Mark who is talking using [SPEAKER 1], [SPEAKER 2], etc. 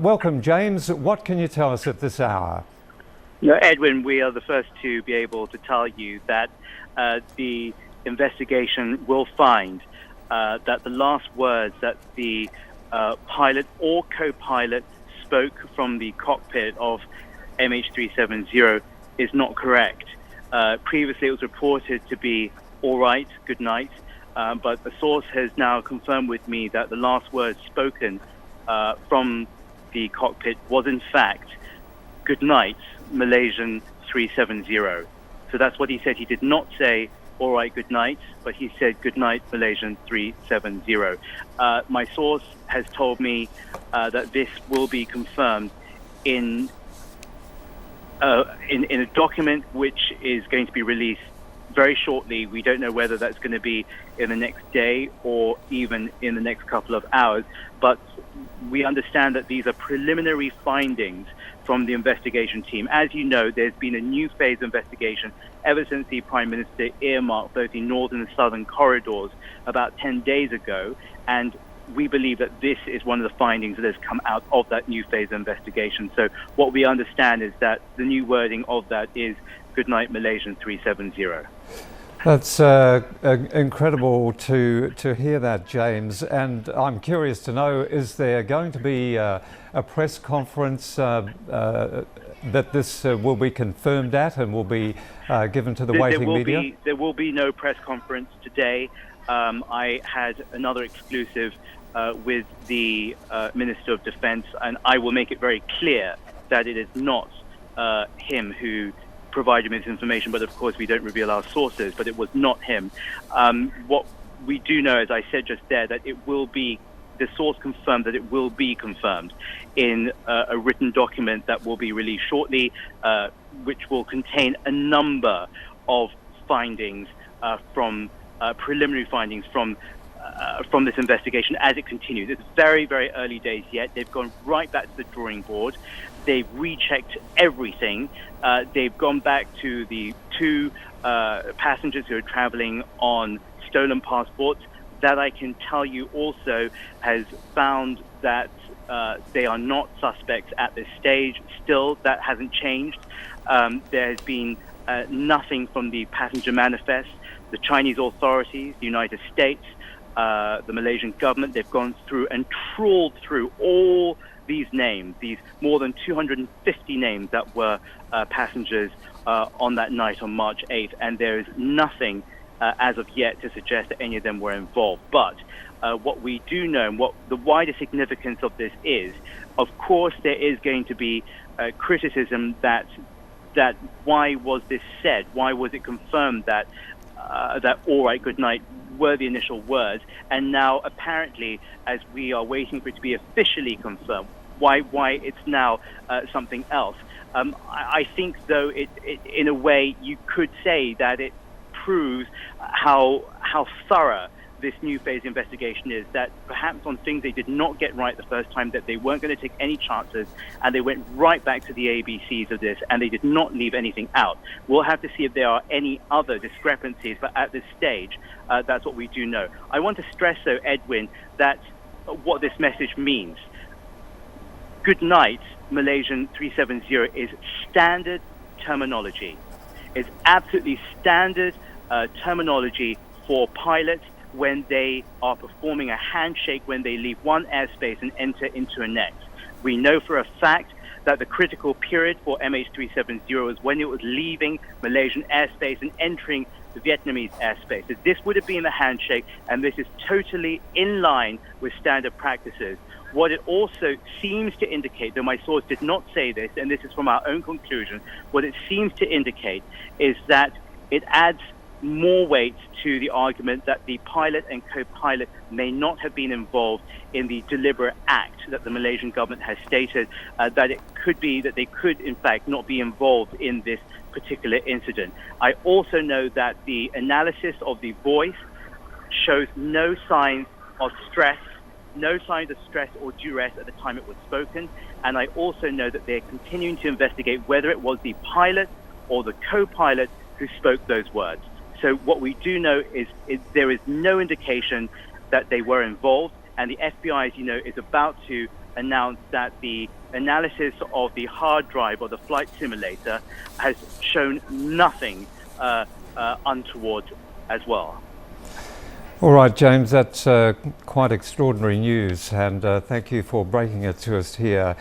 [SPEAKER 1] Welcome, James. What can you tell us at this hour?
[SPEAKER 2] Edwin, we are the first to be able to tell you that the investigation will find that the last words that the pilot or co-pilot spoke from the cockpit of MH370 is not correct. Previously, it was reported to be "all right, good night," but the source has now confirmed with me that the last words spoken from the cockpit was in fact "Goodnight Malaysian 370." So that's what he said. He did not say "all right, good night," but he said "Goodnight Malaysian 370." My source has told me that this will be confirmed in a document which is going to be released very shortly. We don't know whether that's going to be in the next day or even in the next couple of hours, but we understand that these are preliminary findings from the investigation team. As you know, there's been a new phase of investigation ever since the Prime Minister earmarked both the northern and southern corridors about 10 days ago, and we believe that this is one of the findings that has come out of that new phase of investigation. So what we understand is that the new wording of that is "Goodnight Malaysian 370."
[SPEAKER 1] That's incredible to hear that, James. And I'm curious to know, is there going to be a press conference that this will be confirmed at and will be given to the waiting media?
[SPEAKER 2] There will be no press conference today. I had another exclusive with the Minister of Defence, and I will make it very clear that it is not him who provided me this information, but of course we don't reveal our sources, but it was not him. What we do know, as I said just there, that it will be, the source confirmed that it will be confirmed in a written document that will be released shortly, which will contain a number of findings from preliminary findings from this investigation as it continues. It's very, very early days yet. They've gone right back to the drawing board. They've rechecked everything. They've gone back to the two passengers who are traveling on stolen passports. That I can tell you also has found that they are not suspects at this stage. Still, that hasn't changed. There has been nothing from the passenger manifest. The Chinese authorities, the United States, the Malaysian government, they've gone through and trawled through all these names, these more than 250 names that were passengers on that night on March 8th, and there is nothing as of yet to suggest that any of them were involved. But what we do know, and what the wider significance of this is, of course there is going to be criticism that why was this said? Why was it confirmed that that "all right, good night" were the initial words, and now apparently, as we are waiting for it to be officially confirmed, why it's now something else. I think, though, it in a way you could say that it proves how thorough this new phase investigation is, that perhaps on things they did not get right the first time, that they weren't going to take any chances, and they went right back to the ABCs of this, and they did not leave anything out. We'll have to see if there are any other discrepancies, but at this stage, that's what we do know. I want to stress, though, Edwin, that what this message means. "Goodnight Malaysian 370" is standard terminology. It's absolutely standard terminology for pilots when they are performing a handshake when they leave one airspace and enter into a next. We know for a fact that the critical period for MH370 was when it was leaving Malaysian airspace and entering the Vietnamese airspace. So this would have been a handshake, and this is totally in line with standard practices. What it also seems to indicate, though my source did not say this, and this is from our own conclusion, what it seems to indicate is that it adds more weight to the argument that the pilot and co-pilot may not have been involved in the deliberate act that the Malaysian government has stated, that it could be that they could in fact not be involved in this particular incident. I also know that the analysis of the voice shows no signs of stress, or duress at the time it was spoken, and I also know that they're continuing to investigate whether it was the pilot or the co-pilot who spoke those words. So what we do know is there is no indication that they were involved, and the FBI, as you know, is about to announced that the analysis of the hard drive of the flight simulator has shown nothing untoward as well.
[SPEAKER 1] All right, James, that's quite extraordinary news, and thank you for breaking it to us here.